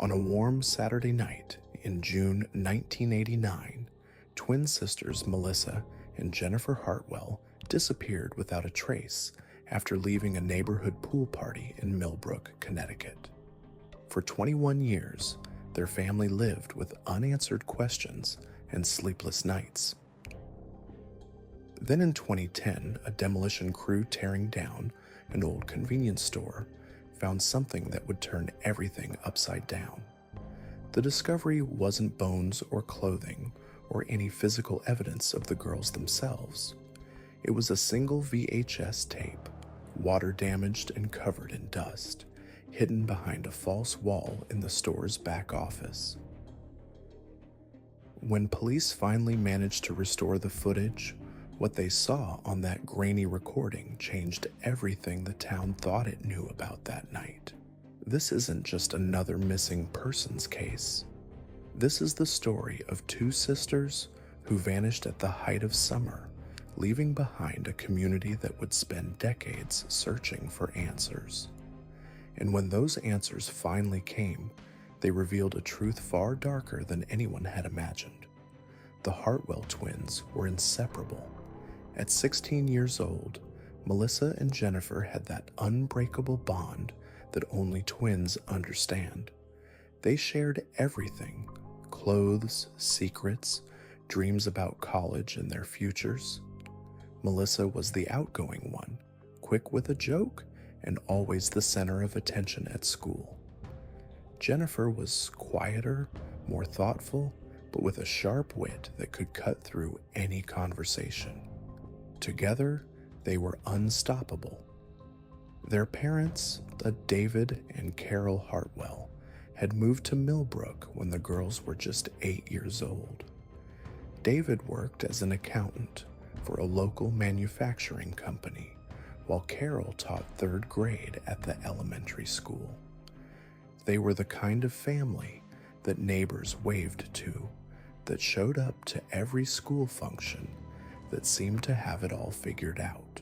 On a warm Saturday night in June 1989, twin sisters Melissa and Jennifer Hartwell disappeared without a trace after leaving a neighborhood pool party in Millbrook, Connecticut. For 21 years, their family lived with unanswered questions and sleepless nights. Then in 2010, a demolition crew tearing down an old convenience store found something that would turn everything upside down. The discovery wasn't bones or clothing or any physical evidence of the girls themselves. It was a single VHS tape, water damaged and covered in dust, hidden behind a false wall in the store's back office. When police finally managed to restore the footage, what they saw on that grainy recording changed everything the town thought it knew about that night. This isn't just another missing persons case. This is the story of two sisters who vanished at the height of summer, leaving behind a community that would spend decades searching for answers. And when those answers finally came, they revealed a truth far darker than anyone had imagined. The Hartwell twins were inseparable. At 16 years old, Melissa and Jennifer had that unbreakable bond that only twins understand. They shared everything: clothes, secrets, dreams about college and their futures. Melissa was the outgoing one, quick with a joke, and always the center of attention at school. Jennifer was quieter, more thoughtful, but with a sharp wit that could cut through any conversation. Together, they were unstoppable. Their parents, David and Carol Hartwell, had moved to Millbrook when the girls were just 8 years old. David worked as an accountant for a local manufacturing company, while Carol taught third grade at the elementary school. They were the kind of family that neighbors waved to, that showed up to every school function, that seemed to have it all figured out.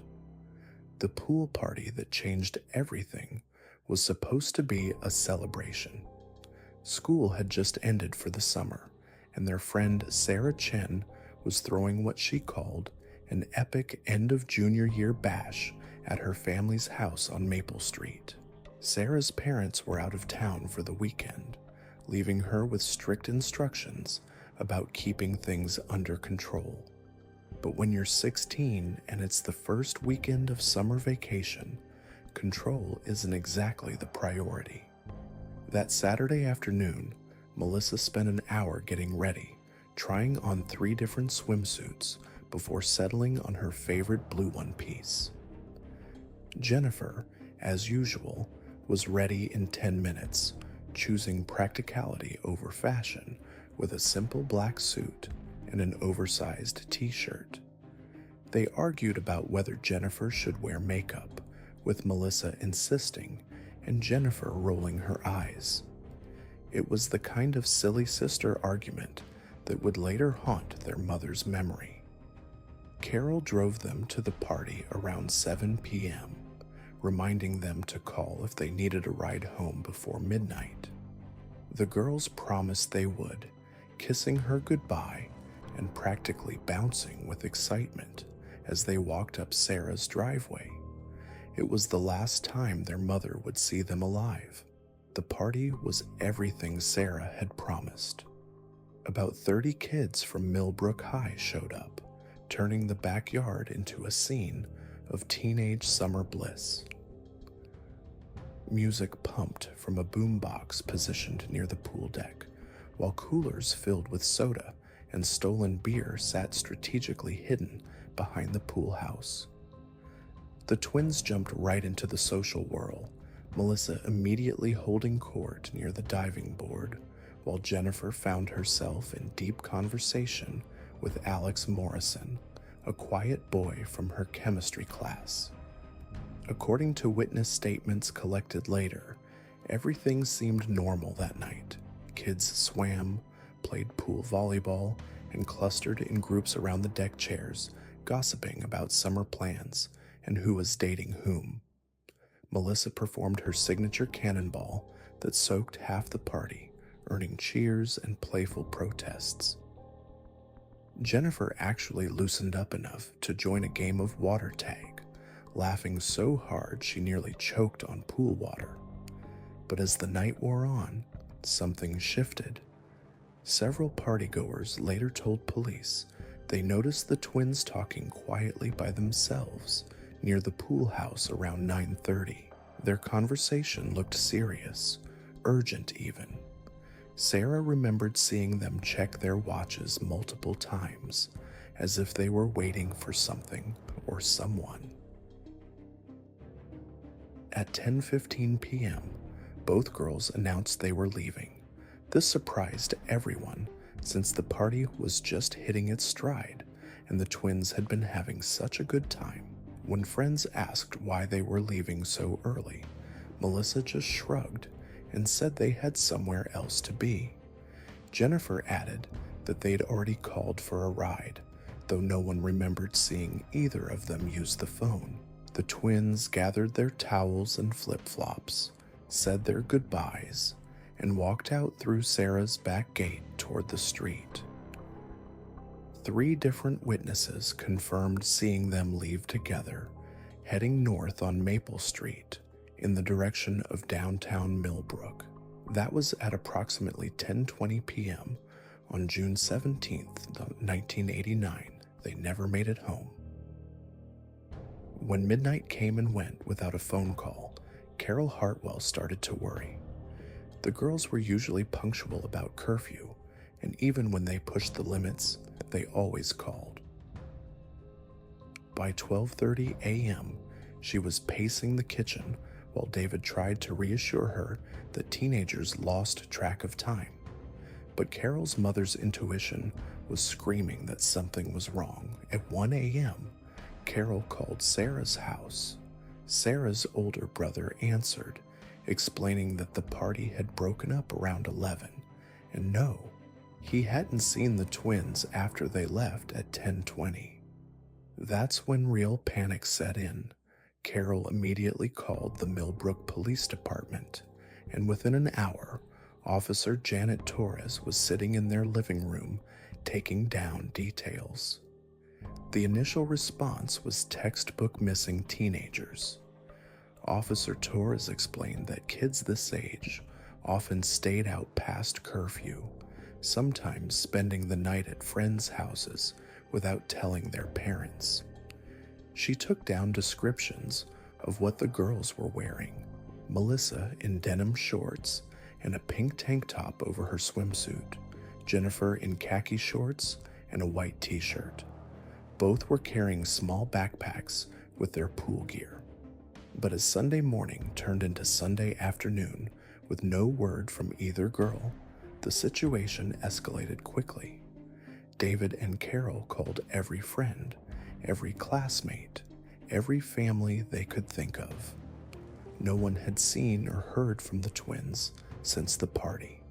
The pool party that changed everything was supposed to be a celebration. School had just ended for the summer, and their friend Sarah Chen was throwing what she called an epic end of junior year bash at her family's house on Maple Street. Sarah's parents were out of town for the weekend, leaving her with strict instructions about keeping things under control. But when you're 16 and it's the first weekend of summer vacation, control isn't exactly the priority. That Saturday afternoon, Melissa spent an hour getting ready, trying on 3 different swimsuits before settling on her favorite blue one piece. Jennifer, as usual, was ready in 10 minutes, choosing practicality over fashion with a simple black suit and an oversized t-shirt. They argued about whether Jennifer should wear makeup, with Melissa insisting and Jennifer rolling her eyes. It was the kind of silly sister argument that would later haunt their mother's memory. Carol drove them to the party around 7 p.m., reminding them to call if they needed a ride home before midnight. The girls promised they would, kissing her goodbye and practically bouncing with excitement as they walked up Sarah's driveway. It was the last time their mother would see them alive. The party was everything Sarah had promised. About 30 kids from Millbrook High showed up, turning the backyard into a scene of teenage summer bliss. Music pumped from a boombox positioned near the pool deck, while coolers filled with soda and stolen beer sat strategically hidden behind the pool house. The twins jumped right into the social whirl, Melissa immediately holding court near the diving board, while Jennifer found herself in deep conversation with Alex Morrison, a quiet boy from her chemistry class. According to witness statements collected later, everything seemed normal that night. Kids swam, played pool volleyball, and clustered in groups around the deck chairs, gossiping about summer plans and who was dating whom. Melissa performed her signature cannonball that soaked half the party, earning cheers and playful protests. Jennifer actually loosened up enough to join a game of water tag, laughing so hard she nearly choked on pool water. But as the night wore on, something shifted. Several partygoers later told police they noticed the twins talking quietly by themselves near the pool house around 9:30. Their conversation looked serious, urgent even. Sarah remembered seeing them check their watches multiple times, as if they were waiting for something or someone. At 10:15 p.m., both girls announced they were leaving. This surprised everyone since the party was just hitting its stride and the twins had been having such a good time. When friends asked why they were leaving so early, Melissa just shrugged and said they had somewhere else to be. Jennifer added that they'd already called for a ride, though no one remembered seeing either of them use the phone. The twins gathered their towels and flip-flops, said their goodbyes, and walked out through Sarah's back gate toward the street. 3 different witnesses confirmed seeing them leave together, heading north on Maple Street in the direction of downtown Millbrook. That was at approximately 10:20 p.m. on June 17th, 1989. They never made it home. When midnight came and went without a phone call, Carol Hartwell started to worry. The girls were usually punctual about curfew, and even when they pushed the limits, they always called. By 12:30 a.m., she was pacing the kitchen while David tried to reassure her that teenagers lost track of time. But Carol's mother's intuition was screaming that something was wrong. At 1 a.m., Carol called Sarah's house. Sarah's older brother answered, explaining that the party had broken up around 11, and no, he hadn't seen the twins after they left at 10:20. That's when real panic set in. Carol immediately called the Millbrook Police Department, and within an hour, Officer Janet Torres was sitting in their living room taking down details. The initial response was textbook missing teenagers. Officer Torres explained that kids this age often stayed out past curfew, sometimes spending the night at friends' houses without telling their parents. She took down descriptions of what the girls were wearing. Melissa in denim shorts and a pink tank top over her swimsuit, Jennifer in khaki shorts and a white t-shirt. Both were carrying small backpacks with their pool gear. But as Sunday morning turned into Sunday afternoon with no word from either girl, the situation escalated quickly. David and Carol called every friend, every classmate, every family they could think of. No one had seen or heard from the twins since the party.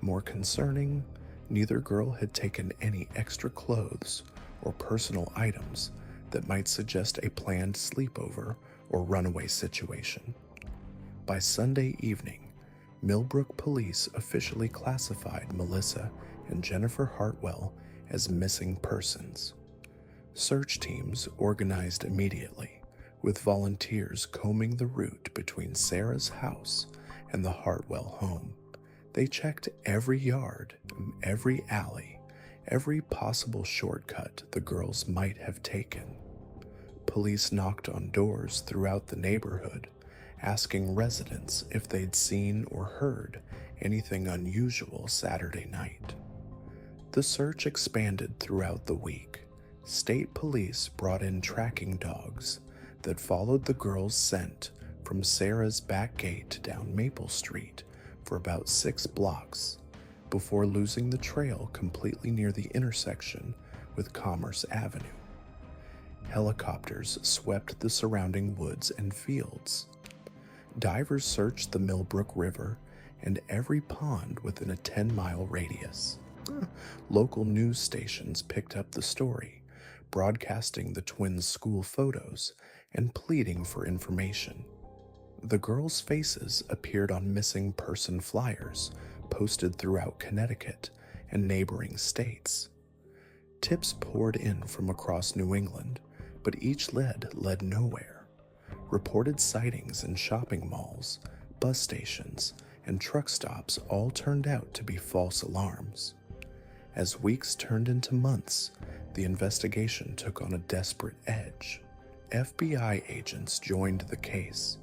More concerning, neither girl had taken any extra clothes or personal items that might suggest a planned sleepover or runaway situation. By Sunday evening, Millbrook police officially classified Melissa and Jennifer Hartwell as missing persons. Search teams organized immediately, with volunteers combing the route between Sarah's house and the Hartwell home. They checked every yard, every alley, every possible shortcut the girls might have taken. Police knocked on doors throughout the neighborhood, asking residents if they'd seen or heard anything unusual Saturday night. The search expanded throughout the week. State police brought in tracking dogs that followed the girls' scent from Sarah's back gate down Maple Street for about 6 blocks before losing the trail completely near the intersection with Commerce Avenue. Helicopters swept the surrounding woods and fields. Divers searched the Millbrook River and every pond within a 10-mile radius. Local news stations picked up the story, broadcasting the twins' school photos and pleading for information. The girls' faces appeared on missing person flyers posted throughout Connecticut and neighboring states. Tips poured in from across New England, but each led nowhere. Reported sightings in shopping malls, bus stations, and truck stops all turned out to be false alarms. As weeks turned into months, the investigation took on a desperate edge. FBI agents joined the case,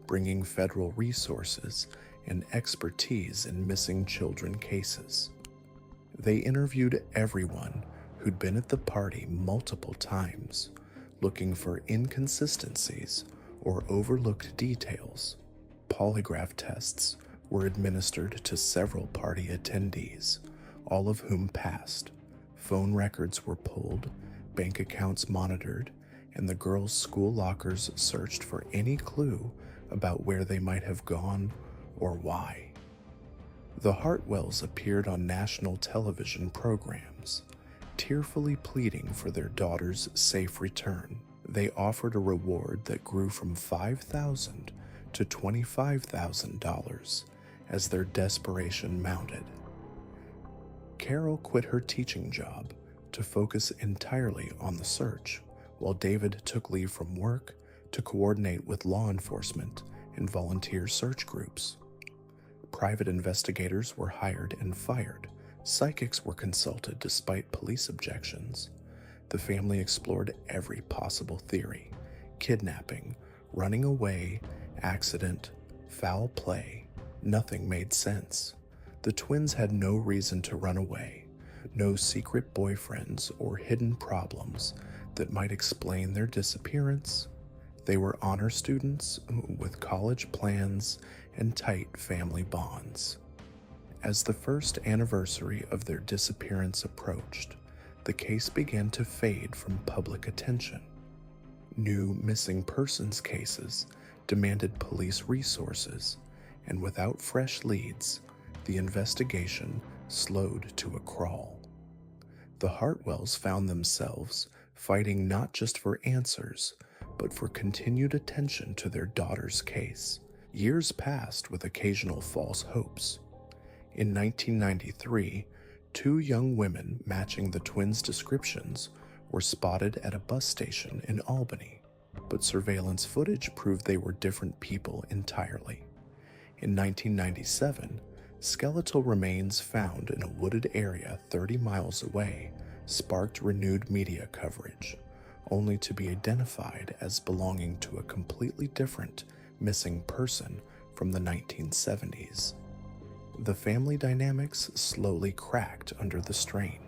bringing federal resources and expertise in missing children cases. They interviewed everyone who'd been at the party multiple times, looking for inconsistencies or overlooked details. Polygraph tests were administered to several party attendees, all of whom passed. Phone records were pulled, bank accounts monitored, and the girls' school lockers searched for any clue about where they might have gone or why. The Hartwells appeared on national television programs, tearfully pleading for their daughter's safe return. They offered a reward that grew from $5,000 to $25,000 as their desperation mounted. Carol quit her teaching job to focus entirely on the search, while David took leave from work to coordinate with law enforcement and volunteer search groups. Private investigators were hired and fired. Psychics were consulted despite police objections. The family explored every possible theory: kidnapping, running away, accident, foul play. Nothing made sense. The twins had no reason to run away, no secret boyfriends or hidden problems that might explain their disappearance. They were honor students with college plans and tight family bonds. As the first anniversary of their disappearance approached, the case began to fade from public attention. New missing persons cases demanded police resources, and without fresh leads, the investigation slowed to a crawl. The Hartwells found themselves fighting not just for answers, but for continued attention to their daughter's case. Years passed with occasional false hopes. In 1993, two young women matching the twins' descriptions were spotted at a bus station in Albany, but surveillance footage proved they were different people entirely. In 1997, skeletal remains found in a wooded area 30 miles away sparked renewed media coverage, only to be identified as belonging to a completely different missing person from the 1970s. The family dynamics slowly cracked under the strain.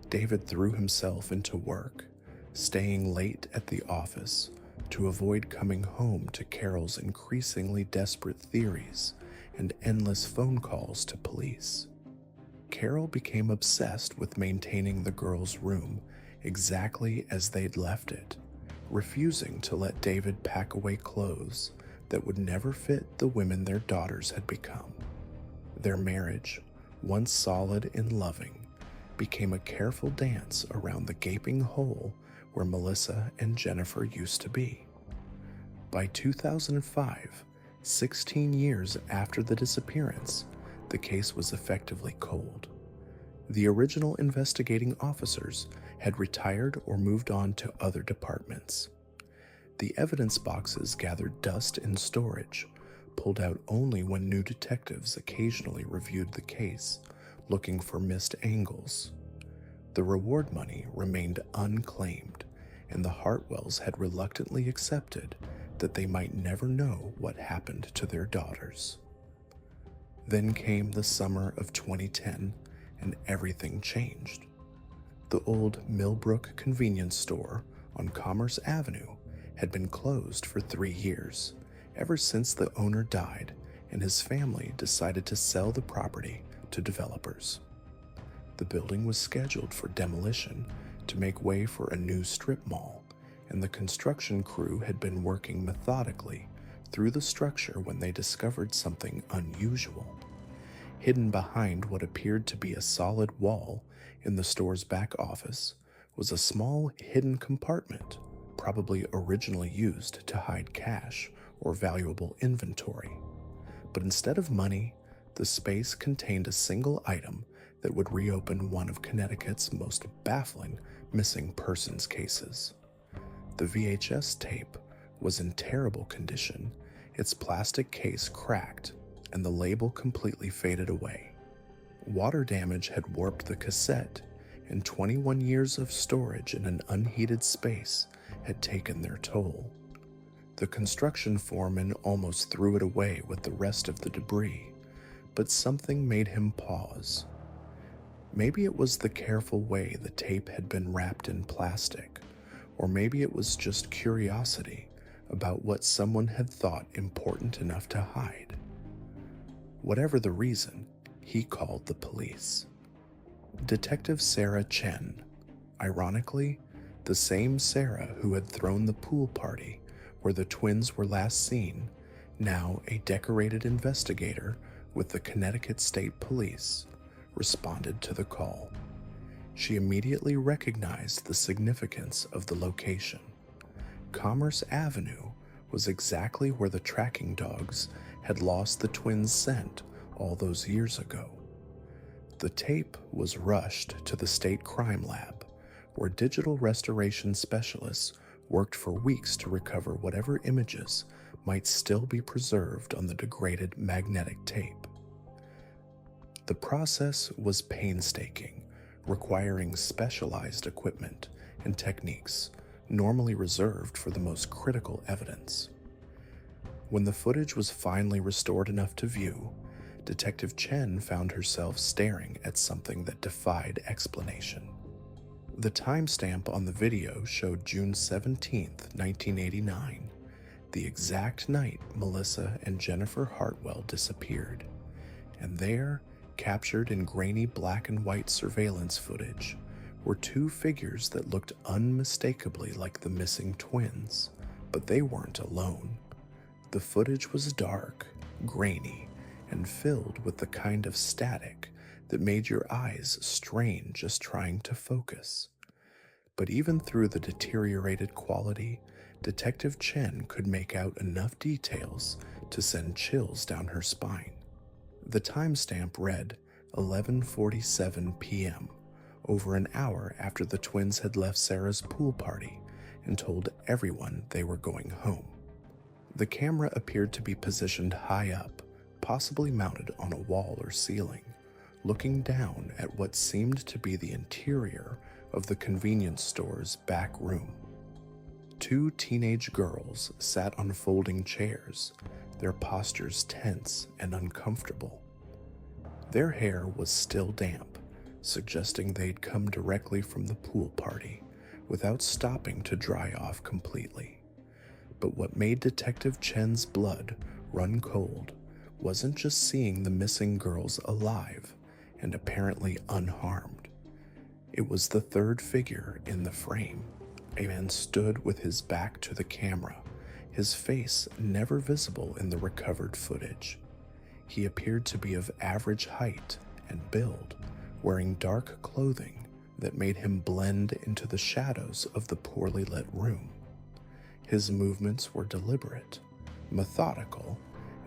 David threw himself into work, staying late at the office to avoid coming home to Carol's increasingly desperate theories and endless phone calls to police. Carol became obsessed with maintaining the girls' room exactly as they'd left it, refusing to let David pack away clothes that would never fit the women their daughters had become. Their marriage, once solid and loving, became a careful dance around the gaping hole where Melissa and Jennifer used to be. By 2005, 16 years after the disappearance, the case was effectively cold. The original investigating officers had retired or moved on to other departments. The evidence boxes gathered dust in storage, pulled out only when new detectives occasionally reviewed the case, looking for missed angles. The reward money remained unclaimed, and the Hartwells had reluctantly accepted that they might never know what happened to their daughters. Then came the summer of 2010, and everything changed. The old Millbrook convenience store on Commerce Avenue had been closed for 3 years, ever since the owner died and his family decided to sell the property to developers. The building was scheduled for demolition to make way for a new strip mall, and the construction crew had been working methodically through the structure when they discovered something unusual. Hidden behind what appeared to be a solid wall in the store's back office was a small hidden compartment, probably originally used to hide cash or valuable inventory. But instead of money, The space contained a single item that would reopen one of Connecticut's most baffling missing persons cases. The VHS tape was in terrible condition, its plastic case cracked, and the label completely faded away. Water damage had warped the cassette, and 21 years of storage in an unheated space had taken their toll. The construction foreman almost threw it away with the rest of the debris, but something made him pause. Maybe it was the careful way the tape had been wrapped in plastic, or maybe it was just curiosity about what someone had thought important enough to hide. Whatever the reason, he called the police. Detective Sarah Chen, ironically, the same Sarah who had thrown the pool party where the twins were last seen, now a decorated investigator with the Connecticut State Police, responded to the call. She immediately recognized the significance of the location. Commerce Avenue was exactly where the tracking dogs had lost the twins' scent all those years ago. The tape was rushed to the state crime lab, where digital restoration specialists worked for weeks to recover whatever images might still be preserved on the degraded magnetic tape. The process was painstaking, requiring specialized equipment and techniques normally reserved for the most critical evidence. When the footage was finally restored enough to view, Detective Chen found herself staring at something that defied explanation. The timestamp on the video showed June 17, 1989, the exact night Melissa and Jennifer Hartwell disappeared. And there, captured in grainy black and white surveillance footage, were two figures that looked unmistakably like the missing twins, but they weren't alone. The footage was dark, grainy, and filled with the kind of static that made your eyes strain just trying to focus. But even through the deteriorated quality, Detective Chen could make out enough details to send chills down her spine. The timestamp read 11:47 p.m., over an hour after the twins had left Sarah's pool party and told everyone they were going home. The camera appeared to be positioned high up, possibly mounted on a wall or ceiling, looking down at what seemed to be the interior of the convenience store's back room. Two teenage girls sat on folding chairs, their postures tense and uncomfortable. Their hair was still damp, suggesting they'd come directly from the pool party without stopping to dry off completely. But what made Detective Chen's blood run cold wasn't just seeing the missing girls alive and apparently unharmed. It was the third figure in the frame. A man stood with his back to the camera, his face never visible in the recovered footage. He appeared to be of average height and build, wearing dark clothing that made him blend into the shadows of the poorly lit room. His movements were deliberate, methodical,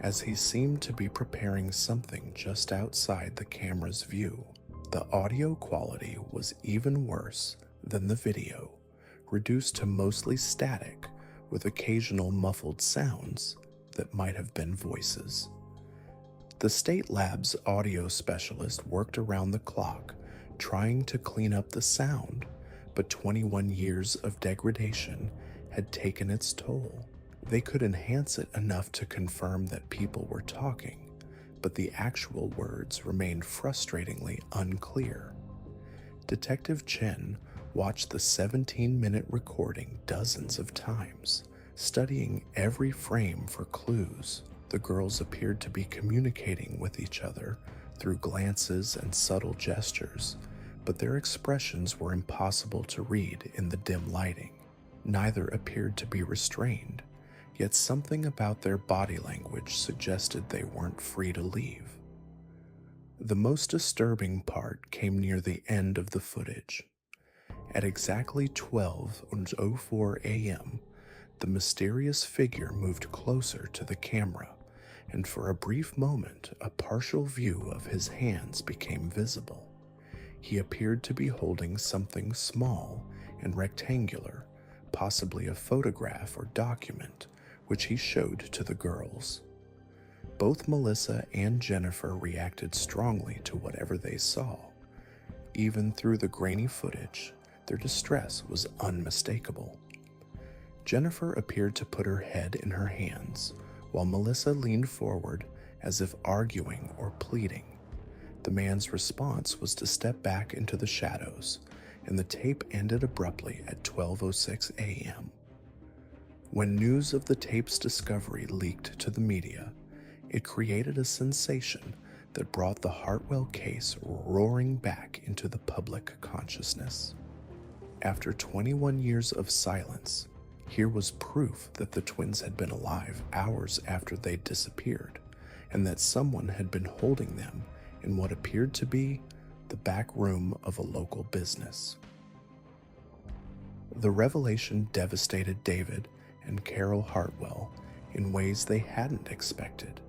as he seemed to be preparing something just outside the camera's view. The audio quality was even worse than the video, reduced to mostly static with occasional muffled sounds that might have been voices. The state lab's audio specialist worked around the clock, trying to clean up the sound, but 21 years of degradation had taken its toll. They could enhance it enough to confirm that people were talking, but the actual words remained frustratingly unclear. Detective Chen watched the 17-minute recording dozens of times, studying every frame for clues. The girls appeared to be communicating with each other through glances and subtle gestures, but their expressions were impossible to read in the dim lighting. Neither appeared to be restrained, yet something about their body language suggested they weren't free to leave. The most disturbing part came near the end of the footage. At exactly 12:04 a.m., the mysterious figure moved closer to the camera and for a brief moment, a partial view of his hands became visible. He appeared to be holding something small and rectangular, possibly a photograph or document, which he showed to the girls. Both Melissa and Jennifer reacted strongly to whatever they saw. Even through the grainy footage, their distress was unmistakable. Jennifer appeared to put her head in her hands, while Melissa leaned forward as if arguing or pleading. The man's response was to step back into the shadows, and the tape ended abruptly at 12:06 a.m. When news of the tape's discovery leaked to the media, it created a sensation that brought the Hartwell case roaring back into the public consciousness. After 21 years of silence, here was proof that the twins had been alive hours after they disappeared, and that someone had been holding them in what appeared to be the back room of a local business. The revelation devastated David and Carol Hartwell in ways they hadn't expected.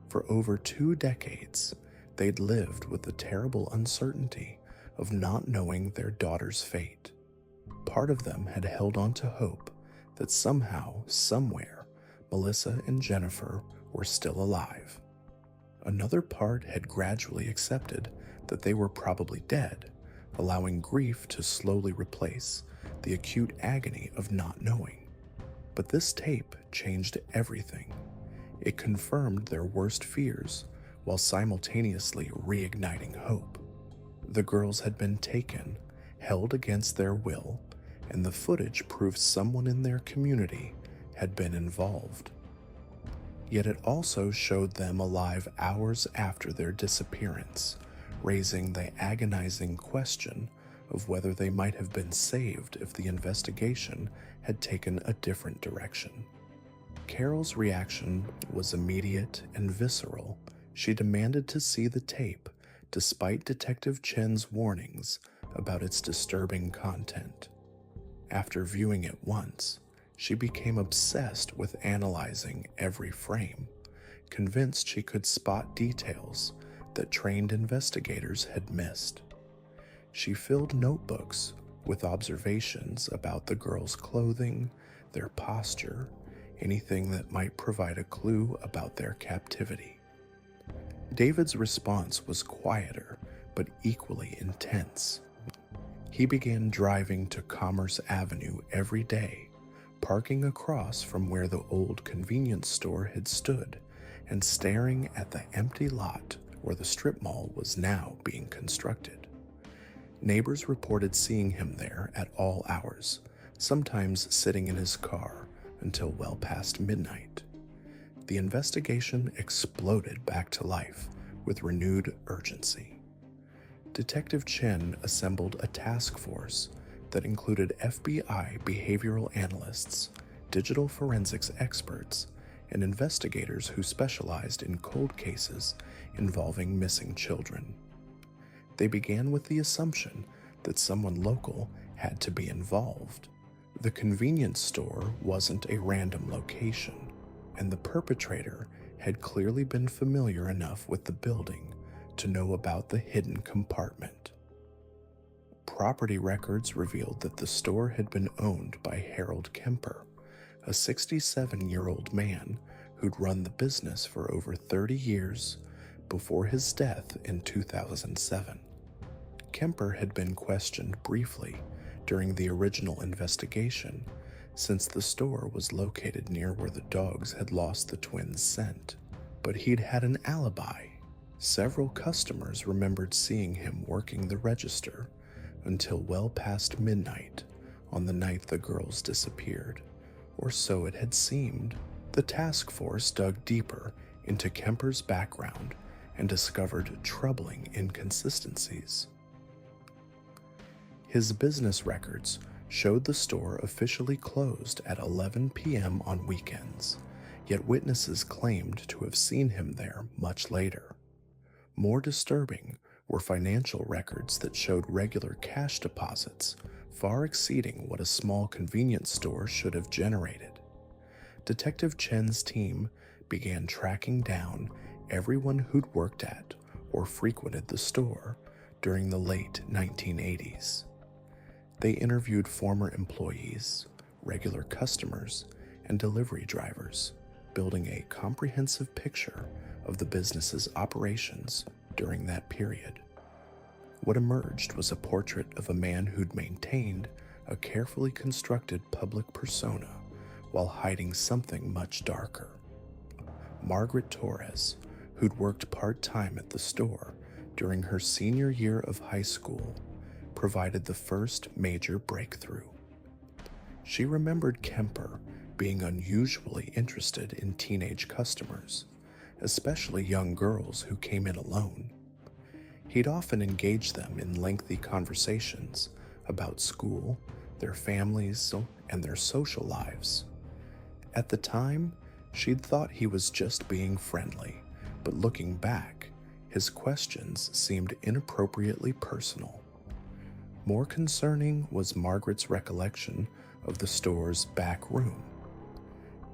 For over 2 decades, they'd lived with the terrible uncertainty of not knowing their daughter's fate. Part of them had held on to hope that somehow, somewhere, Melissa and Jennifer were still alive. Another part had gradually accepted that they were probably dead, allowing grief to slowly replace the acute agony of not knowing. But this tape changed everything. It confirmed their worst fears while simultaneously reigniting hope. The girls had been taken, held against their will, and the footage proved someone in their community had been involved. Yet it also showed them alive hours after their disappearance, raising the agonizing question of whether they might have been saved if the investigation had taken a different direction. Carol's reaction was immediate and visceral. She demanded to see the tape, despite Detective Chen's warnings about its disturbing content. After viewing it once, she became obsessed with analyzing every frame, convinced she could spot details that trained investigators had missed. She filled notebooks with observations about the girls' clothing, their posture, anything that might provide a clue about their captivity. David's response was quieter but equally intense. He began driving to Commerce Avenue every day, parking across from where the old convenience store had stood and staring at the empty lot where the strip mall was now being constructed. Neighbors reported seeing him there at all hours, sometimes sitting in his car until well past midnight. The investigation exploded back to life with renewed urgency. Detective Chen assembled a task force that included FBI behavioral analysts, digital forensics experts, and investigators who specialized in cold cases involving missing children. They began with the assumption that someone local had to be involved. The convenience store wasn't a random location, and the perpetrator had clearly been familiar enough with the building to know about the hidden compartment. Property records revealed that the store had been owned by Harold Kemper, a 67-year-old man who'd run the business for over 30 years before his death in 2007. Kemper had been questioned briefly during the original investigation, since the store was located near where the dogs had lost the twins' scent, but he'd had an alibi. Several customers remembered seeing him working the register until well past midnight on the night the girls disappeared, or so it had seemed. The task force dug deeper into Kemper's background and discovered troubling inconsistencies. His business records showed the store officially closed at 11 p.m. on weekends, yet witnesses claimed to have seen him there much later. More disturbing were financial records that showed regular cash deposits far exceeding what a small convenience store should have generated. Detective Chen's team began tracking down everyone who'd worked at or frequented the store during the late 1980s. They interviewed former employees, regular customers, and delivery drivers, building a comprehensive picture of the business's operations during that period. What emerged was a portrait of a man who'd maintained a carefully constructed public persona while hiding something much darker. Margaret Torres, who'd worked part-time at the store during her senior year of high school, provided the first major breakthrough. She remembered Kemper being unusually interested in teenage customers, especially young girls who came in alone. He'd often engage them in lengthy conversations about school, their families, and their social lives. At the time, she'd thought he was just being friendly, but looking back, his questions seemed inappropriately personal. More concerning was Margaret's recollection of the store's back room.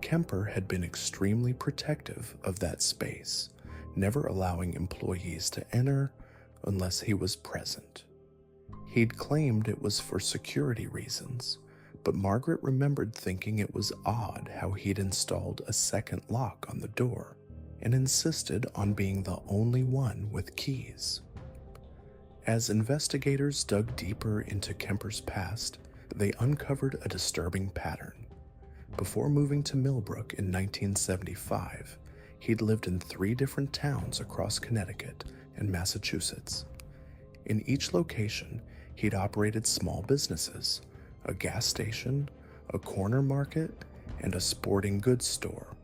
Kemper had been extremely protective of that space, never allowing employees to enter unless he was present. He'd claimed it was for security reasons, but Margaret remembered thinking it was odd how he'd installed a second lock on the door and insisted on being the only one with keys. As investigators dug deeper into Kemper's past, they uncovered a disturbing pattern. Before moving to Millbrook in 1975, he'd lived in 3 different towns across Connecticut and Massachusetts. In each location, he'd operated small businesses, a gas station, a corner market, and a sporting goods store.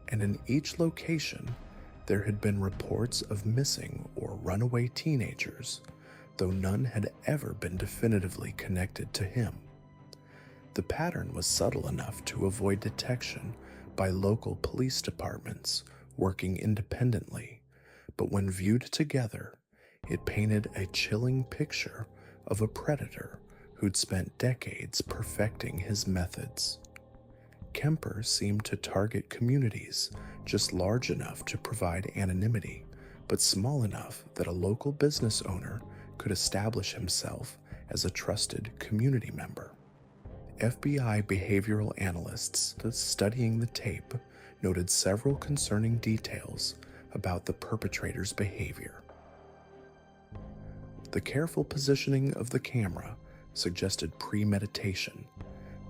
And in each location, there had been reports of missing or runaway teenagers, though none had ever been definitively connected to him. The pattern was subtle enough to avoid detection by local police departments working independently, but when viewed together, it painted a chilling picture of a predator who'd spent decades perfecting his methods. Kemper seemed to target communities just large enough to provide anonymity, but small enough that a local business owner could establish himself as a trusted community member. FBI behavioral analysts studying the tape noted several concerning details about the perpetrator's behavior. The careful positioning of the camera suggested premeditation.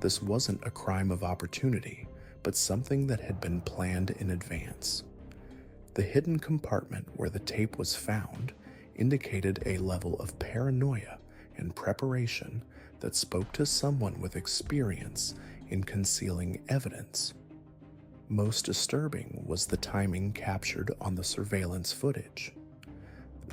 This wasn't a crime of opportunity, but something that had been planned in advance. The hidden compartment where the tape was found indicated a level of paranoia and preparation that spoke to someone with experience in concealing evidence. Most disturbing was the timing captured on the surveillance footage.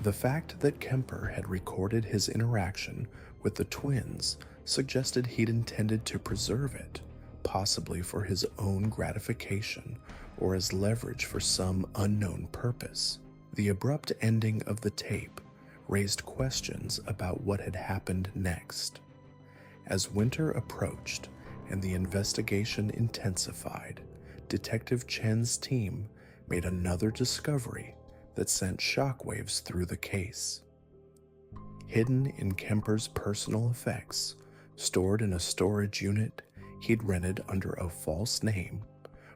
The fact that Kemper had recorded his interaction with the twins suggested he'd intended to preserve it, possibly for his own gratification or as leverage for some unknown purpose. The abrupt ending of the tape raised questions about what had happened next. As winter approached and the investigation intensified, Detective Chen's team made another discovery that sent shockwaves through the case. Hidden in Kemper's personal effects, stored in a storage unit he'd rented under a false name,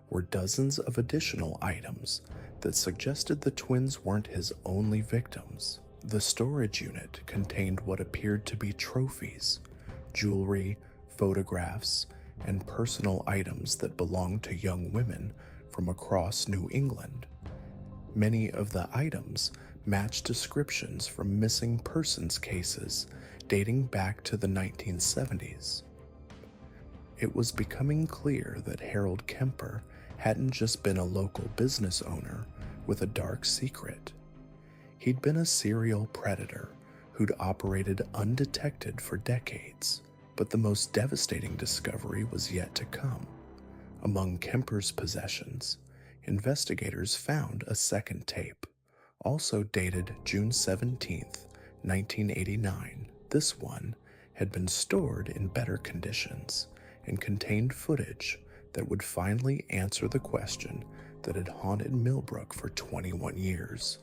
were dozens of additional items that suggested the twins weren't his only victims. The storage unit contained what appeared to be trophies, jewelry, photographs, and personal items that belonged to young women from across New England. Many of the items matched descriptions from missing persons cases dating back to the 1970s. It was becoming clear that Harold Kemper hadn't just been a local business owner with a dark secret. He'd been a serial predator who'd operated undetected for decades. But the most devastating discovery was yet to come. Among Kemper's possessions, investigators found a second tape, also dated June 17, 1989. This one had been stored in better conditions and contained footage that would finally answer the question that had haunted Millbrook for 21 years.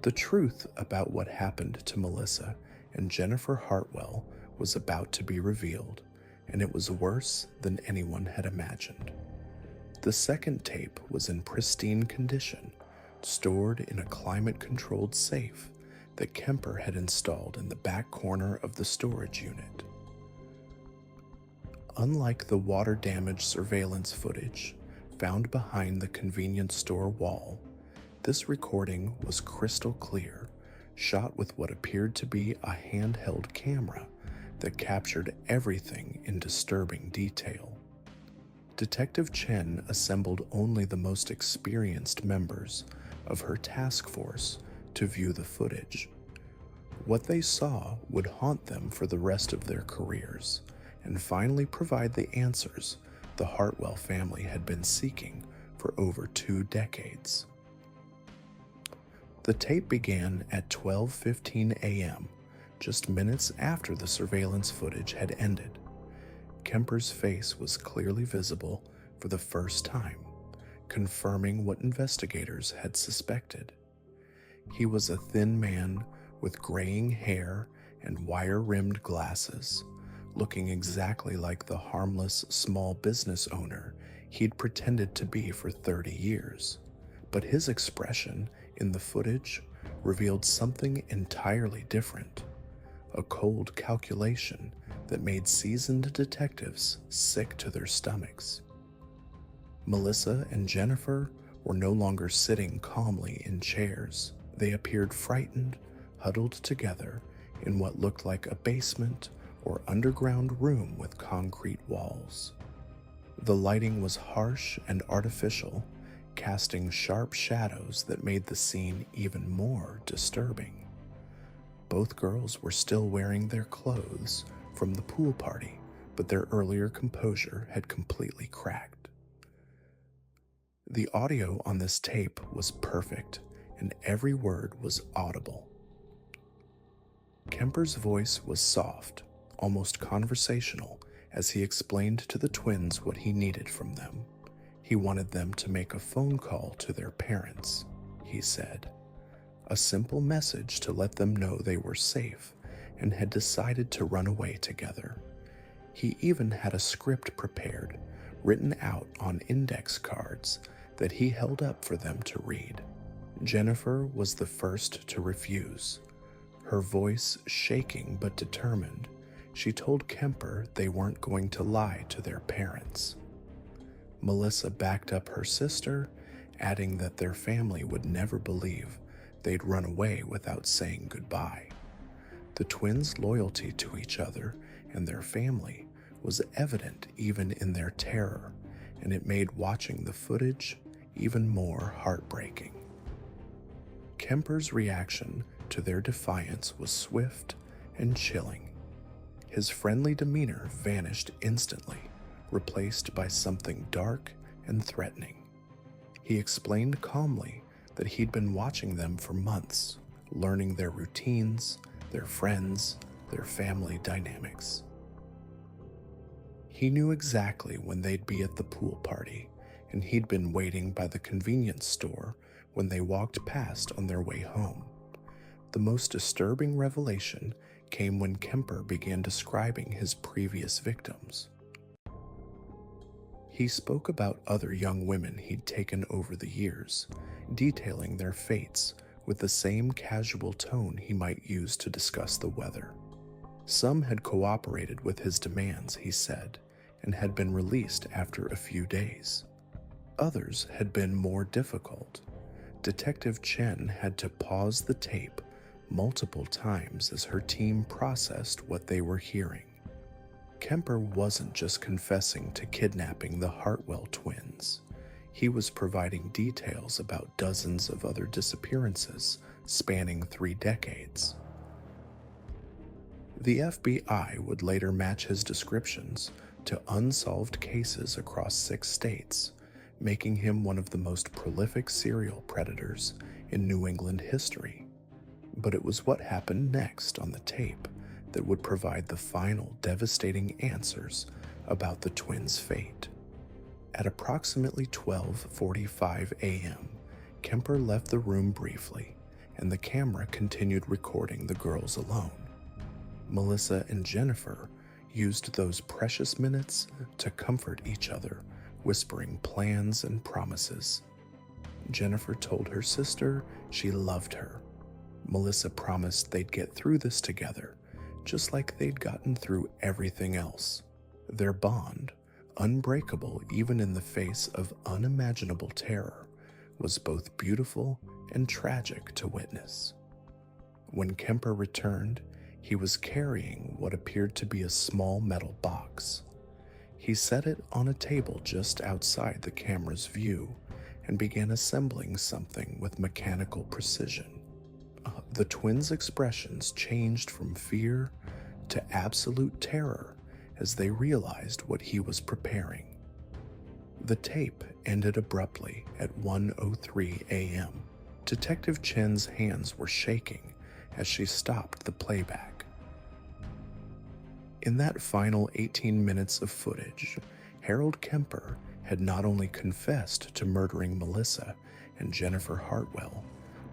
The truth about what happened to Melissa and Jennifer Hartwell was about to be revealed, and it was worse than anyone had imagined. The second tape was in pristine condition, stored in a climate-controlled safe that Kemper had installed in the back corner of the storage unit. Unlike the water-damaged surveillance footage found behind the convenience store wall, this recording was crystal clear, shot with what appeared to be a handheld camera that captured everything in disturbing detail. Detective Chen assembled only the most experienced members of her task force to view the footage. What they saw would haunt them for the rest of their careers and finally provide the answers the Hartwell family had been seeking for over 2 decades. The tape began at 12:15 a.m., just minutes after the surveillance footage had ended. Kemper's face was clearly visible for the first time, confirming what investigators had suspected. He was a thin man with graying hair and wire-rimmed glasses, looking exactly like the harmless small business owner he'd pretended to be for 30 years. But his expression in the footage revealed something entirely different, a cold calculation that made seasoned detectives sick to their stomachs. Melissa and Jennifer were no longer sitting calmly in chairs. They appeared frightened, huddled together in what looked like a basement or underground room with concrete walls. The lighting was harsh and artificial, casting sharp shadows that made the scene even more disturbing. Both girls were still wearing their clothes from the pool party, but their earlier composure had completely cracked. The audio on this tape was perfect, and every word was audible. Kemper's voice was soft, almost conversational, as he explained to the twins what he needed from them. He wanted them to make a phone call to their parents, he said. A simple message to let them know they were safe and had decided to run away together. He even had a script prepared, written out on index cards that he held up for them to read. Jennifer was the first to refuse. Her voice shaking but determined, she told Kemper they weren't going to lie to their parents. Melissa backed up her sister, adding that their family would never believe they'd run away without saying goodbye. The twins' loyalty to each other and their family was evident even in their terror, and it made watching the footage even more heartbreaking. Kemper's reaction to their defiance was swift and chilling. His friendly demeanor vanished instantly, replaced by something dark and threatening. He explained calmly that he'd been watching them for months, learning their routines, their friends, their family dynamics. He knew exactly when they'd be at the pool party, and he'd been waiting by the convenience store when they walked past on their way home. The most disturbing revelation came when Kemper began describing his previous victims. He spoke about other young women he'd taken over the years, detailing their fates with the same casual tone he might use to discuss the weather. Some had cooperated with his demands, he said, and had been released after a few days. Others had been more difficult. Detective Chen had to pause the tape multiple times as her team processed what they were hearing. Kemper wasn't just confessing to kidnapping the Hartwell twins. He was providing details about dozens of other disappearances spanning 3 decades. The FBI would later match his descriptions to unsolved cases across 6 states, making him one of the most prolific serial predators in New England history. But it was what happened next on the tape that would provide the final devastating answers about the twins' fate. At approximately 12:45 a.m., Kemper left the room briefly, and the camera continued recording the girls alone. Melissa and Jennifer used those precious minutes to comfort each other, whispering plans and promises. Jennifer told her sister she loved her. Melissa promised they'd get through this together, just like they'd gotten through everything else. Their bond, unbreakable even in the face of unimaginable terror, was both beautiful and tragic to witness. When Kemper returned, he was carrying what appeared to be a small metal box. He set it on a table just outside the camera's view and began assembling something with mechanical precision. The twins' expressions changed from fear to absolute terror as they realized what he was preparing. The tape ended abruptly at 1:03 a.m. Detective Chen's hands were shaking as she stopped the playback. In that final 18 minutes of footage, Harold Kemper had not only confessed to murdering Melissa and Jennifer Hartwell,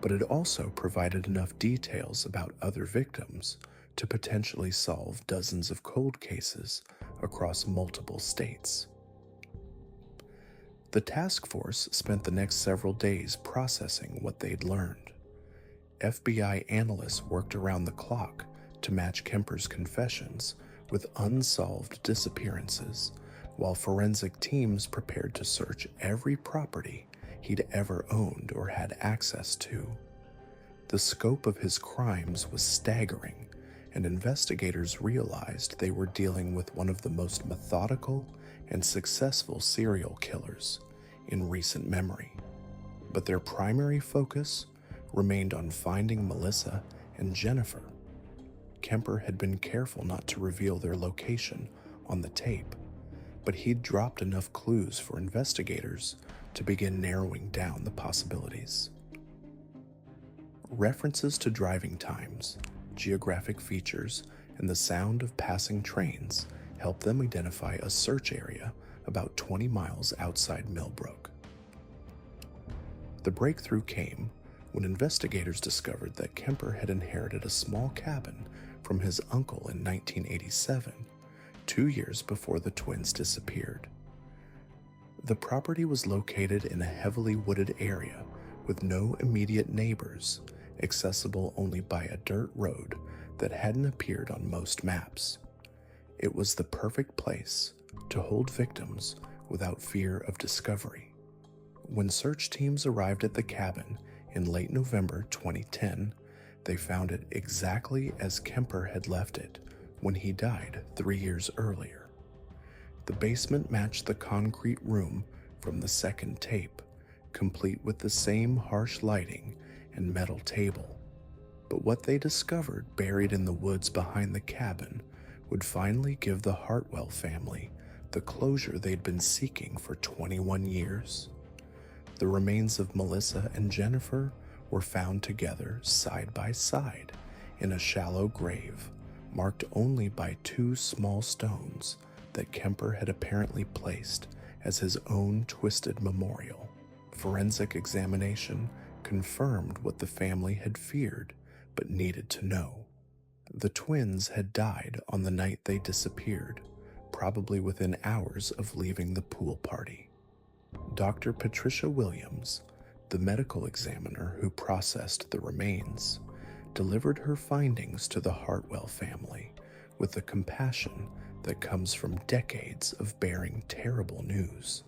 but had also provided enough details about other victims to potentially solve dozens of cold cases across multiple states. The task force spent the next several days processing what they'd learned. FBI analysts worked around the clock to match Kemper's confessions with unsolved disappearances, while forensic teams prepared to search every property he'd ever owned or had access to. The scope of his crimes was staggering, and investigators realized they were dealing with one of the most methodical and successful serial killers in recent memory. But their primary focus remained on finding Melissa and Jennifer. Kemper had been careful not to reveal their location on the tape, but he'd dropped enough clues for investigators to begin narrowing down the possibilities. References to driving times, geographic features, and the sound of passing trains helped them identify a search area about 20 miles outside Millbrook. The breakthrough came when investigators discovered that Kemper had inherited a small cabin from his uncle in 1987, 2 years before the twins disappeared. The property was located in a heavily wooded area with no immediate neighbors, accessible only by a dirt road that hadn't appeared on most maps. It was the perfect place to hold victims without fear of discovery. When search teams arrived at the cabin in late November 2010, they found it exactly as Kemper had left it when he died 3 years earlier. The basement matched the concrete room from the second tape, complete with the same harsh lighting and metal table. But what they discovered buried in the woods behind the cabin would finally give the Hartwell family the closure they'd been seeking for 21 years. The remains of Melissa and Jennifer were found together side by side in a shallow grave marked only by 2 small stones that Kemper had apparently placed as his own twisted memorial. Forensic examination confirmed what the family had feared but needed to know. The twins had died on the night they disappeared, probably within hours of leaving the pool party. Dr. Patricia Williams, the medical examiner who processed the remains, delivered her findings to the Hartwell family with the compassion that comes from decades of bearing terrible news.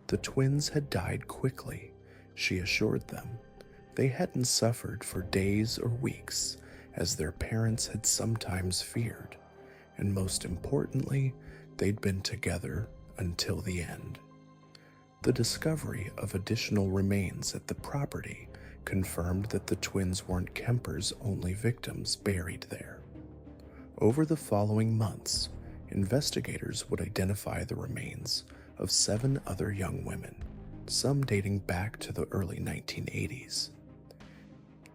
The twins had died quickly, she assured them. They hadn't suffered for days or weeks, as their parents had sometimes feared, and most importantly, they'd been together until the end. The discovery of additional remains at the property confirmed that the twins weren't Kemper's only victims buried there. Over the following months, investigators would identify the remains of 7 other young women, some dating back to the early 1980s.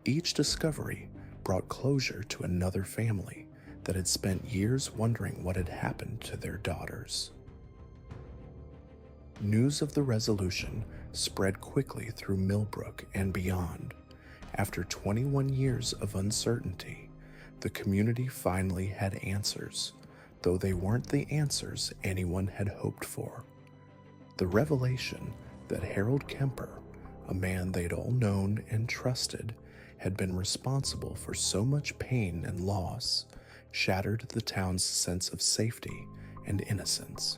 Each discovery brought closure to another family that had spent years wondering what had happened to their daughters. News of the resolution spread quickly through Millbrook and beyond. After 21 years of uncertainty, the community finally had answers, though they weren't the answers anyone had hoped for. The revelation that Harold Kemper, a man they'd all known and trusted, had been responsible for so much pain and loss, shattered the town's sense of safety and innocence.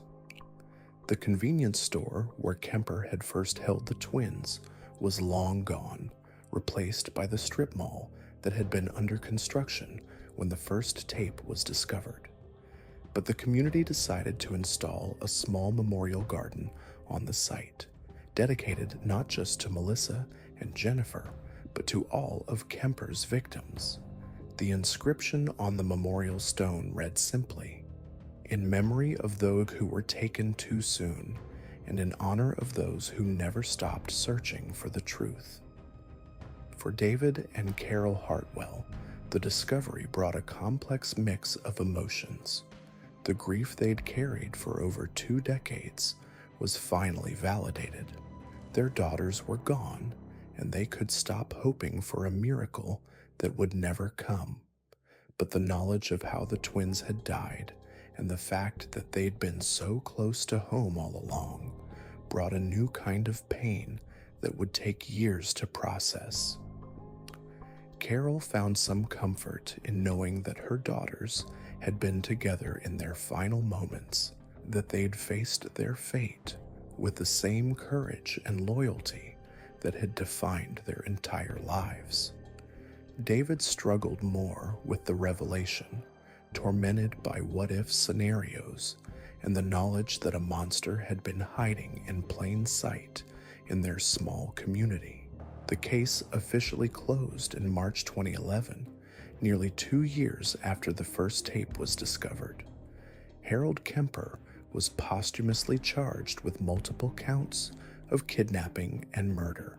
The convenience store where Kemper had first held the twins was long gone, replaced by the strip mall that had been under construction when the first tape was discovered. But the community decided to install a small memorial garden on the site, dedicated not just to Melissa and Jennifer, but to all of Kemper's victims. The inscription on the memorial stone read simply, "In memory of those who were taken too soon, and in honor of those who never stopped searching for the truth." For David and Carol Hartwell, the discovery brought a complex mix of emotions. The grief they'd carried for over 2 decades was finally validated. Their daughters were gone, and they could stop hoping for a miracle that would never come. But the knowledge of how the twins had died, and the fact that they'd been so close to home all along, brought a new kind of pain that would take years to process. Carol found some comfort in knowing that her daughters had been together in their final moments, that they'd faced their fate with the same courage and loyalty that had defined their entire lives. David struggled more with the revelation, tormented by what-if scenarios and the knowledge that a monster had been hiding in plain sight in their small community. The case officially closed in March 2011, nearly 2 years after the first tape was discovered. Harold Kemper was posthumously charged with multiple counts of kidnapping and murder,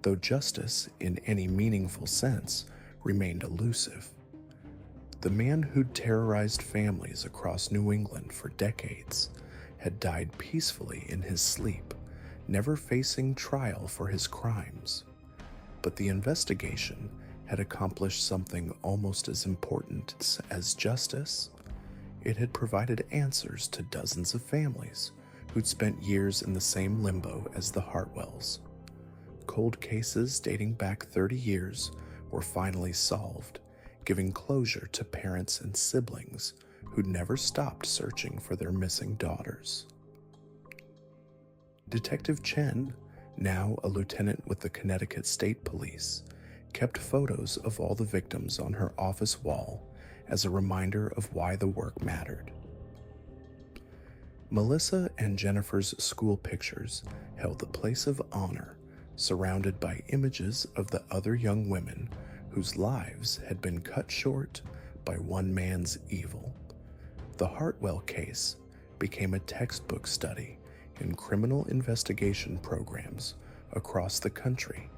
though justice, in any meaningful sense, remained elusive. The man who'd terrorized families across New England for decades had died peacefully in his sleep, never facing trial for his crimes. But the investigation had accomplished something almost as important as justice. It had provided answers to dozens of families who'd spent years in the same limbo as the Hartwells. Cold cases dating back 30 years were finally solved, giving closure to parents and siblings who'd never stopped searching for their missing daughters. Detective Chen, now a lieutenant with the Connecticut State Police, kept photos of all the victims on her office wall as a reminder of why the work mattered. Melissa and Jennifer's school pictures held a place of honor, surrounded by images of the other young women whose lives had been cut short by one man's evil. The Hartwell case became a textbook study in criminal investigation programs across the country,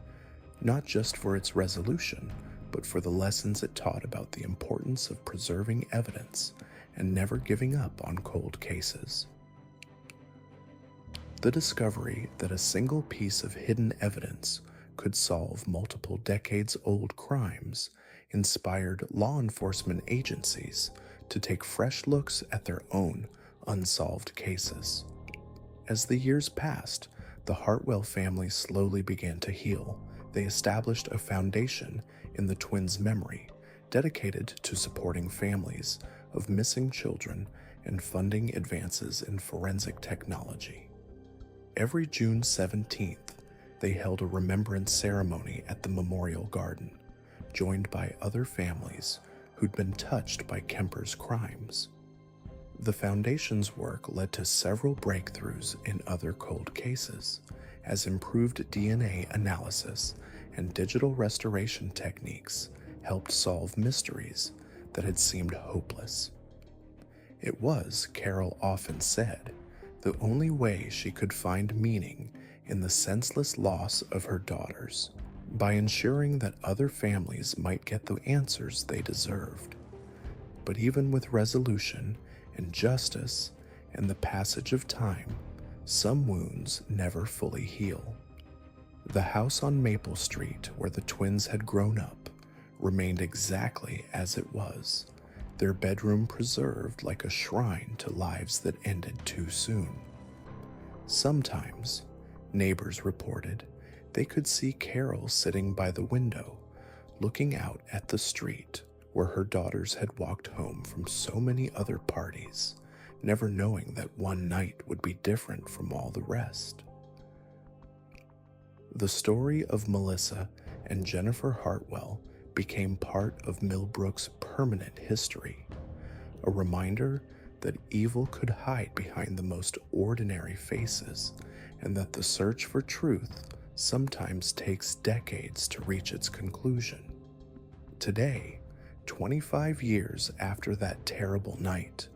not just for its resolution, but for the lessons it taught about the importance of preserving evidence and never giving up on cold cases. The discovery that a single piece of hidden evidence could solve multiple decades-old crimes inspired law enforcement agencies to take fresh looks at their own unsolved cases. As the years passed, the Hartwell family slowly began to heal. They established a foundation in the twins' memory, dedicated to supporting families of missing children and funding advances in forensic technology. Every June 17th, they held a remembrance ceremony at the Memorial Garden, joined by other families who'd been touched by Kemper's crimes. The Foundation's work led to several breakthroughs in other cold cases, as improved DNA analysis and digital restoration techniques helped solve mysteries that had seemed hopeless. It was, Carol often said, the only way she could find meaning in the senseless loss of her daughters, by ensuring that other families might get the answers they deserved. But even with resolution and justice and the passage of time, Some wounds never fully heal. The house on Maple Street, where the twins had grown up, remained exactly as it was, their bedroom preserved like a shrine to lives that ended too soon. Sometimes, neighbors reported, they could see Carol sitting by the window, looking out at the street where her daughters had walked home from so many other parties, never knowing that one night would be different from all the rest. The story of Melissa and Jennifer Hartwell became part of Millbrook's permanent history, a reminder that evil could hide behind the most ordinary faces, and that the search for truth sometimes takes decades to reach its conclusion. Today, 25 years after that terrible night,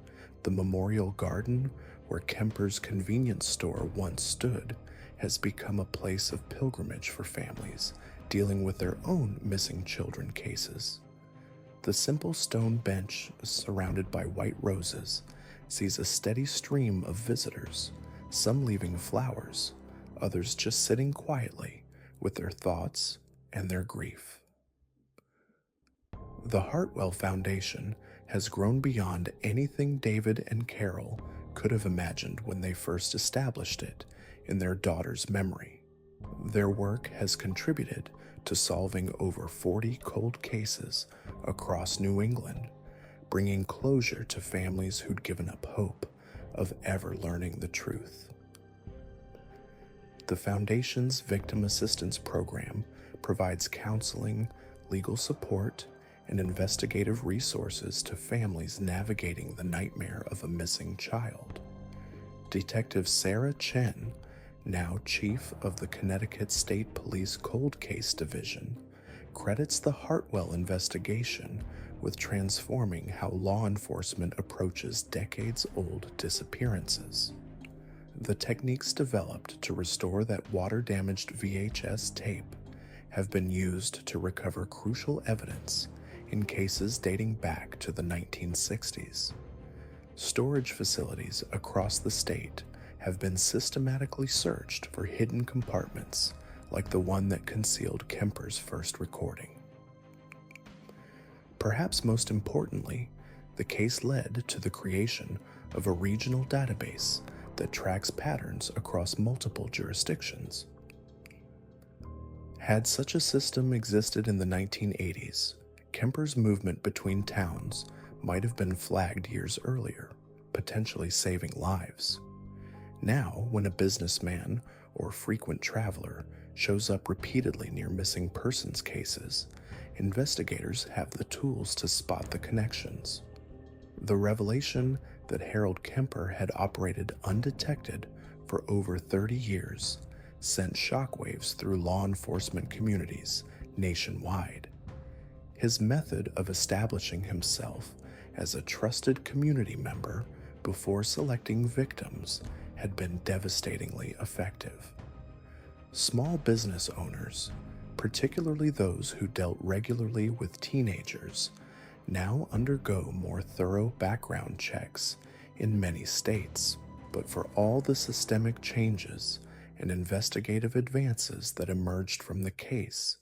the memorial garden where Kemper's convenience store once stood has become a place of pilgrimage for families dealing with their own missing children cases. The simple stone bench, surrounded by white roses, sees a steady stream of visitors, some leaving flowers, others just sitting quietly with their thoughts and their grief. The Hartwell Foundation has grown beyond anything David and Carol could have imagined when they first established it in their daughter's memory. Their work has contributed to solving over 40 cold cases across New England, bringing closure to families who'd given up hope of ever learning the truth. The Foundation's Victim Assistance Program provides counseling, legal support, and investigative resources to families navigating the nightmare of a missing child. Detective Sarah Chen, now chief of the Connecticut State Police Cold Case Division, credits the Hartwell investigation with transforming how law enforcement approaches decades-old disappearances. The techniques developed to restore that water-damaged VHS tape have been used to recover crucial evidence in cases dating back to the 1960s. Storage facilities across the state have been systematically searched for hidden compartments like the one that concealed Kemper's first recording. Perhaps most importantly, the case led to the creation of a regional database that tracks patterns across multiple jurisdictions. Had such a system existed in the 1980s, Kemper's movement between towns might have been flagged years earlier, potentially saving lives. Now, when a businessman or frequent traveler shows up repeatedly near missing persons cases, investigators have the tools to spot the connections. The revelation that Harold Kemper had operated undetected for over 30 years sent shockwaves through law enforcement communities nationwide. His method of establishing himself as a trusted community member before selecting victims had been devastatingly effective. Small business owners, particularly those who dealt regularly with teenagers, now undergo more thorough background checks in many states. But for all the systemic changes and investigative advances that emerged from the case,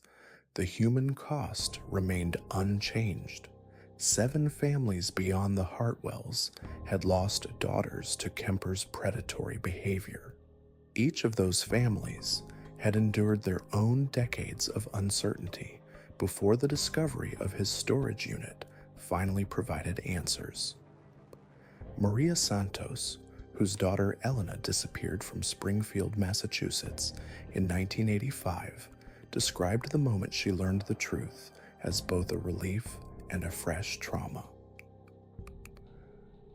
the human cost remained unchanged. 7 families beyond the Hartwells had lost daughters to Kemper's predatory behavior. Each of those families had endured their own decades of uncertainty before the discovery of his storage unit finally provided answers. Maria Santos, whose daughter Elena disappeared from Springfield, Massachusetts in 1985, described the moment she learned the truth as both a relief and a fresh trauma.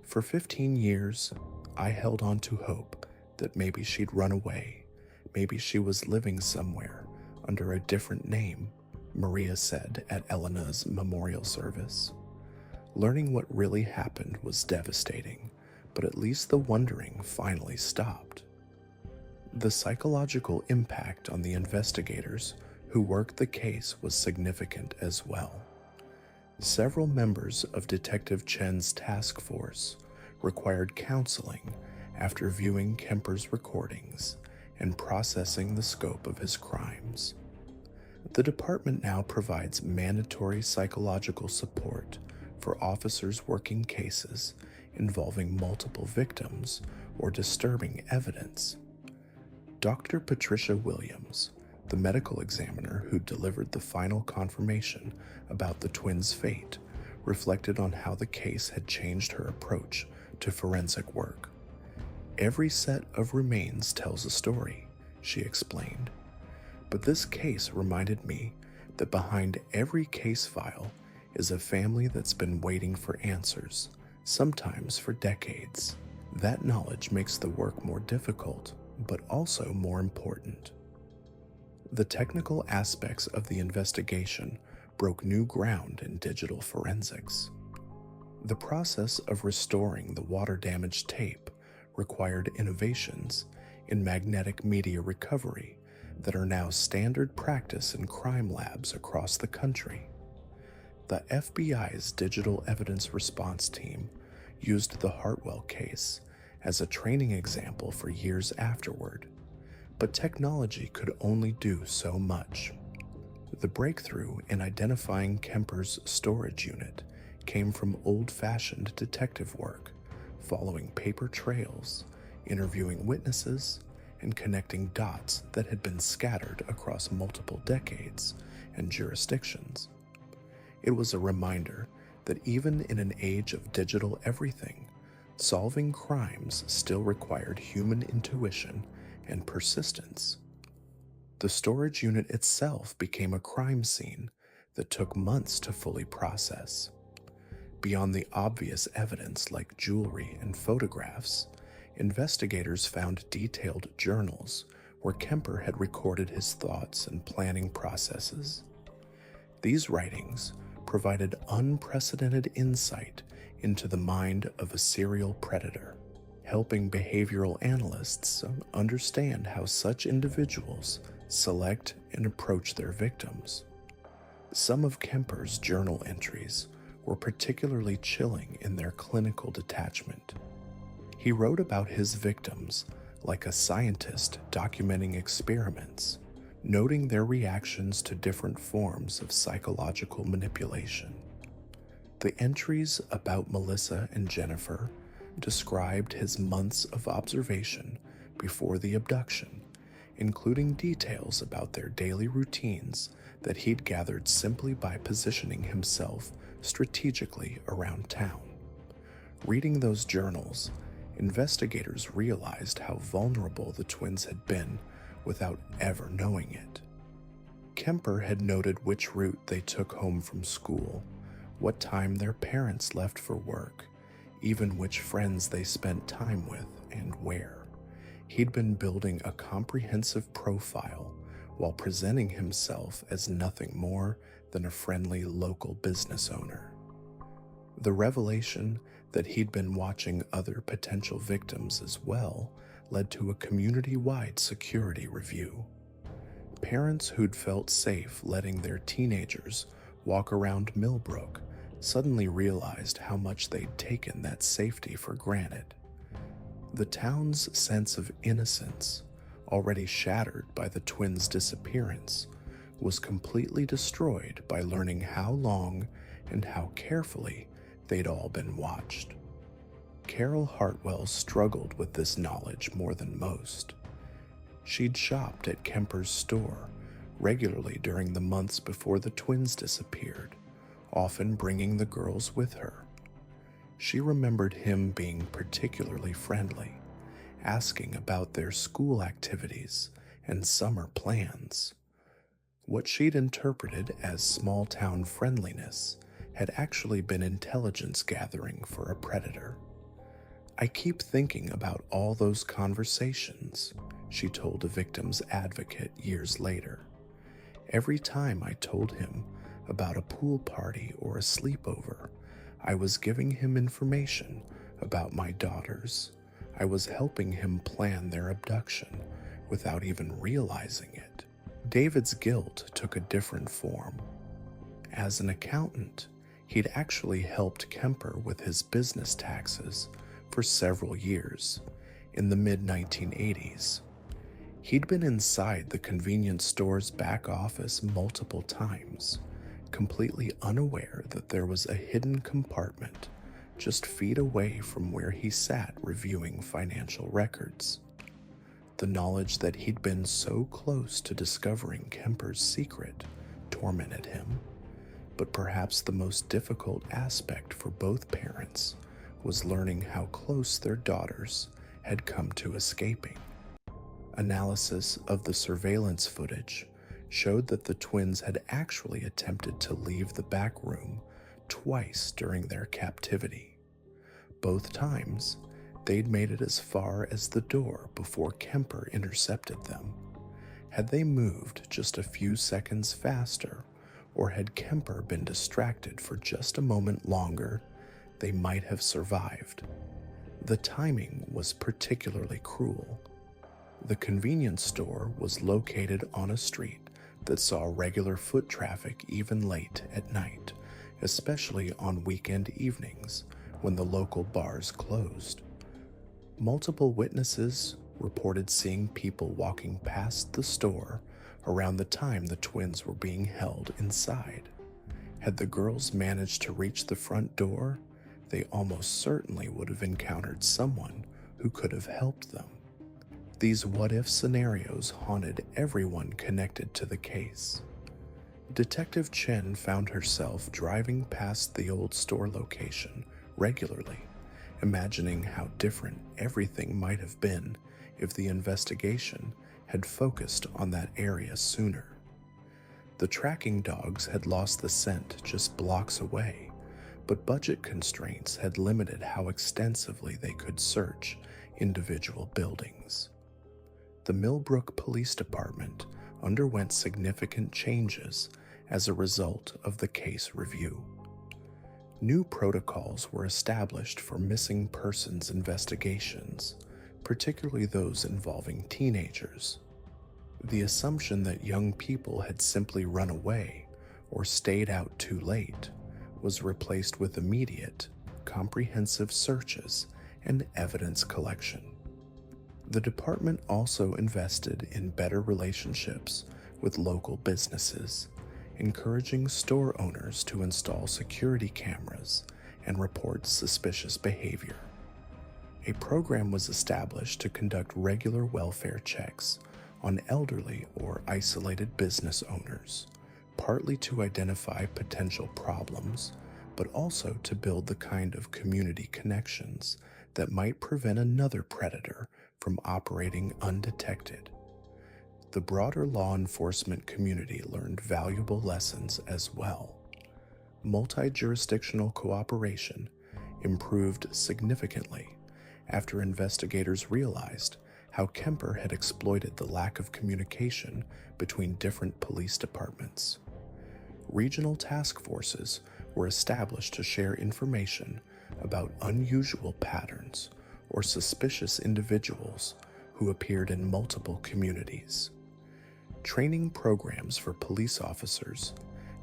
For 15 years, I held on to hope that maybe she'd run away, maybe she was living somewhere under a different name, Maria said at Elena's memorial service. Learning what really happened was devastating, but at least the wondering finally stopped. The psychological impact on the investigators who worked the case was significant as well. Several members of Detective Chen's task force required counseling after viewing Kemper's recordings and processing the scope of his crimes. The department now provides mandatory psychological support for officers working cases involving multiple victims or disturbing evidence. Dr. Patricia Williams, the medical examiner who delivered the final confirmation about the twins' fate, reflected on how the case had changed her approach to forensic work. "Every set of remains tells a story," she explained. "But this case reminded me that behind every case file is a family that's been waiting for answers, sometimes for decades. That knowledge makes the work more difficult, but also more important." The technical aspects of the investigation broke new ground in digital forensics. The process of restoring the water-damaged tape required innovations in magnetic media recovery that are now standard practice in crime labs across the country. The FBI's Digital Evidence Response Team used the Hartwell case as a training example for years afterward, but technology could only do so much. The breakthrough in identifying Kemper's storage unit came from old-fashioned detective work, following paper trails, interviewing witnesses, and connecting dots that had been scattered across multiple decades and jurisdictions. It was a reminder that even in an age of digital everything, solving crimes still required human intuition and persistence. The storage unit itself became a crime scene that took months to fully process. Beyond the obvious evidence like jewelry and photographs, investigators found detailed journals where Kemper had recorded his thoughts and planning processes. These writings provided unprecedented insight into the mind of a serial predator, helping behavioral analysts understand how such individuals select and approach their victims. Some of Kemper's journal entries were particularly chilling in their clinical detachment. He wrote about his victims like a scientist documenting experiments, noting their reactions to different forms of psychological manipulation. The entries about Melissa and Jennifer described his months of observation before the abduction, including details about their daily routines that he'd gathered simply by positioning himself strategically around town. Reading those journals, investigators realized how vulnerable the twins had been without ever knowing it. Kemper had noted which route they took home from school, what time their parents left for work, even which friends they spent time with and where. He'd been building a comprehensive profile while presenting himself as nothing more than a friendly local business owner. The revelation that he'd been watching other potential victims as well led to a community-wide security review. Parents who'd felt safe letting their teenagers walk around Millbrook suddenly realized how much they'd taken that safety for granted. The town's sense of innocence, already shattered by the twins' disappearance, was completely destroyed by learning how long and how carefully they'd all been watched. Carol Hartwell struggled with this knowledge more than most. She'd shopped at Kemper's store regularly during the months before the twins disappeared, often bringing the girls with her. She remembered him being particularly friendly, asking about their school activities and summer plans. What she'd interpreted as small-town friendliness had actually been intelligence gathering for a predator. "I keep thinking about all those conversations," she told a victim's advocate years later. "Every time I told him about a pool party or a sleepover, I was giving him information about my daughters. I was helping him plan their abduction without even realizing it." David's guilt took a different form. As an accountant, he'd actually helped Kemper with his business taxes for several years, in the mid-1980s. He'd been inside the convenience store's back office multiple times, completely unaware that there was a hidden compartment just feet away from where he sat reviewing financial records. The knowledge that he'd been so close to discovering Kemper's secret tormented him, but perhaps the most difficult aspect for both parents was learning how close their daughters had come to escaping. Analysis of the surveillance footage showed that the twins had actually attempted to leave the back room twice during their captivity. Both times, they'd made it as far as the door before Kemper intercepted them. Had they moved just a few seconds faster, or had Kemper been distracted for just a moment longer, they might have survived. The timing was particularly cruel. The convenience store was located on a street that saw regular foot traffic even late at night, especially on weekend evenings when the local bars closed. Multiple witnesses reported seeing people walking past the store around the time the twins were being held inside. Had the girls managed to reach the front door, they almost certainly would have encountered someone who could have helped them. These what-if scenarios haunted everyone connected to the case. Detective Chen found herself driving past the old store location regularly, imagining how different everything might have been if the investigation had focused on that area sooner. The tracking dogs had lost the scent just blocks away, but budget constraints had limited how extensively they could search individual buildings. The Millbrook Police Department underwent significant changes as a result of the case review. New protocols were established for missing persons investigations, particularly those involving teenagers. The assumption that young people had simply run away or stayed out too late was replaced with immediate, comprehensive searches and evidence collection. The department also invested in better relationships with local businesses, encouraging store owners to install security cameras and report suspicious behavior. A program was established to conduct regular welfare checks on elderly or isolated business owners, partly to identify potential problems, but also to build the kind of community connections that might prevent another predator from operating undetected. The broader law enforcement community learned valuable lessons as well. Multi-jurisdictional cooperation improved significantly after investigators realized how Kemper had exploited the lack of communication between different police departments. Regional task forces were established to share information about unusual patterns or suspicious individuals who appeared in multiple communities. Training programs for police officers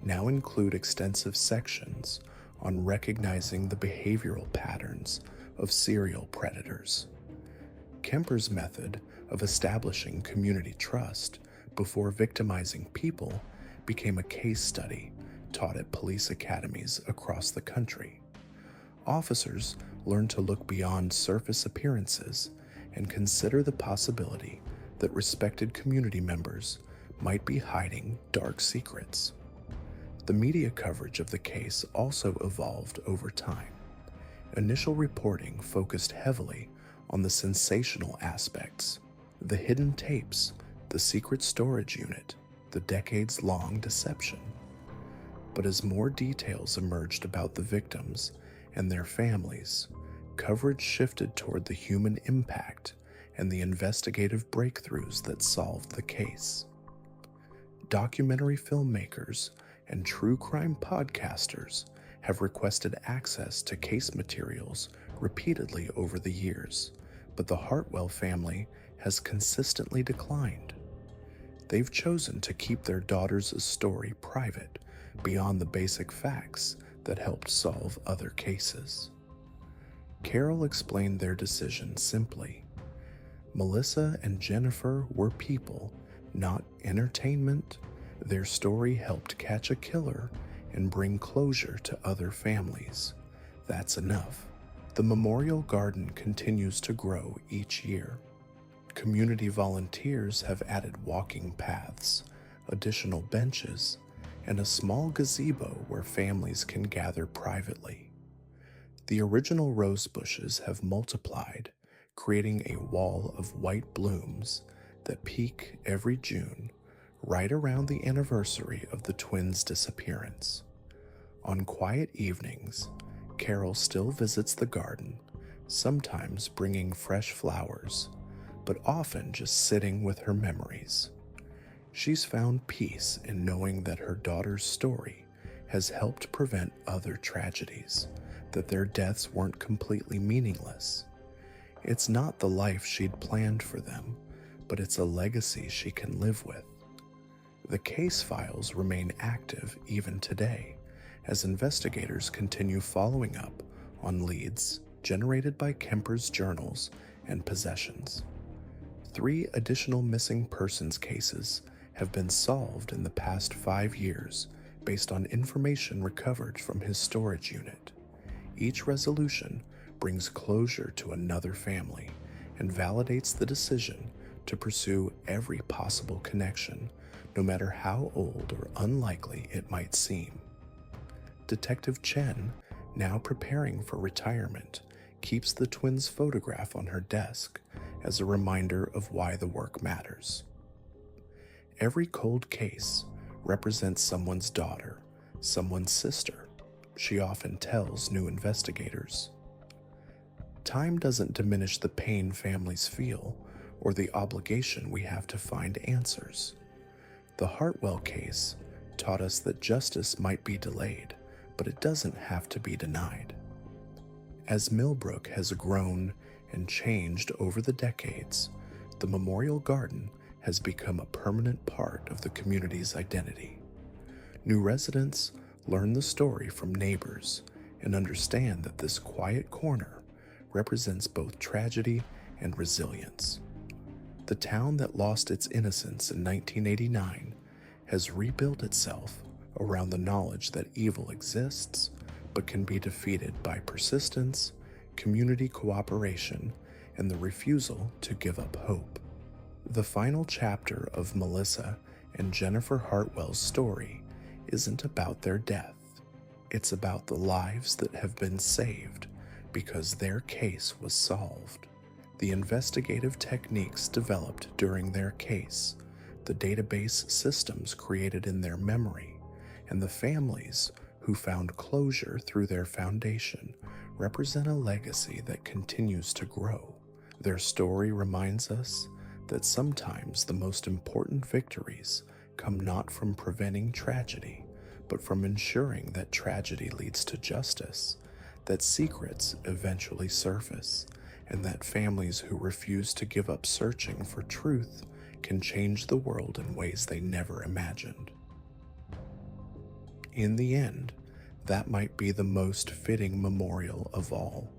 now include extensive sections on recognizing the behavioral patterns of serial predators. Kemper's method of establishing community trust before victimizing people became a case study taught at police academies across the country. Officers learned to look beyond surface appearances and consider the possibility that respected community members might be hiding dark secrets. The media coverage of the case also evolved over time. Initial reporting focused heavily on the sensational aspects, the hidden tapes, the secret storage unit, the decades-long deception. But as more details emerged about the victims and their families, coverage shifted toward the human impact and the investigative breakthroughs that solved the case. Documentary filmmakers and true crime podcasters have requested access to case materials repeatedly over the years, but the Hartwell family has consistently declined. They've chosen to keep their daughter's story private beyond the basic facts that helped solve other cases. Carol explained their decision simply. Melissa and Jennifer were people, not entertainment. Their story helped catch a killer and bring closure to other families. That's enough. The memorial garden continues to grow each year. Community volunteers have added walking paths, additional benches, and a small gazebo where families can gather privately. The original rose bushes have multiplied, creating a wall of white blooms that peak every June, right around the anniversary of the twins' disappearance. On quiet evenings, Carol still visits the garden, sometimes bringing fresh flowers, but often just sitting with her memories. She's found peace in knowing that her daughter's story has helped prevent other tragedies, that their deaths weren't completely meaningless. It's not the life she'd planned for them, but it's a legacy she can live with. The case files remain active even today, as investigators continue following up on leads generated by Kemper's journals and possessions. 3 additional missing persons cases have been solved in the past 5 years based on information recovered from his storage unit. Each resolution brings closure to another family and validates the decision to pursue every possible connection, no matter how old or unlikely it might seem. Detective Chen, now preparing for retirement, keeps the twins' photograph on her desk as a reminder of why the work matters. Every cold case represents someone's daughter, someone's sister, she often tells new investigators. Time doesn't diminish the pain families feel or the obligation we have to find answers. The Hartwell case taught us that justice might be delayed, but it doesn't have to be denied. As Millbrook has grown and changed over the decades, the Memorial Garden has become a permanent part of the community's identity. New residents learn the story from neighbors and understand that this quiet corner represents both tragedy and resilience. The town that lost its innocence in 1989 has rebuilt itself around the knowledge that evil exists but can be defeated by persistence, community cooperation, and the refusal to give up hope. The final chapter of Melissa and Jennifer Hartwell's story isn't about their death. It's about the lives that have been saved because their case was solved. The investigative techniques developed during their case, the database systems created in their memory, and the families who found closure through their foundation represent a legacy that continues to grow. Their story reminds us that sometimes the most important victories come not from preventing tragedy, but from ensuring that tragedy leads to justice, that secrets eventually surface, and that families who refuse to give up searching for truth can change the world in ways they never imagined. In the end, that might be the most fitting memorial of all.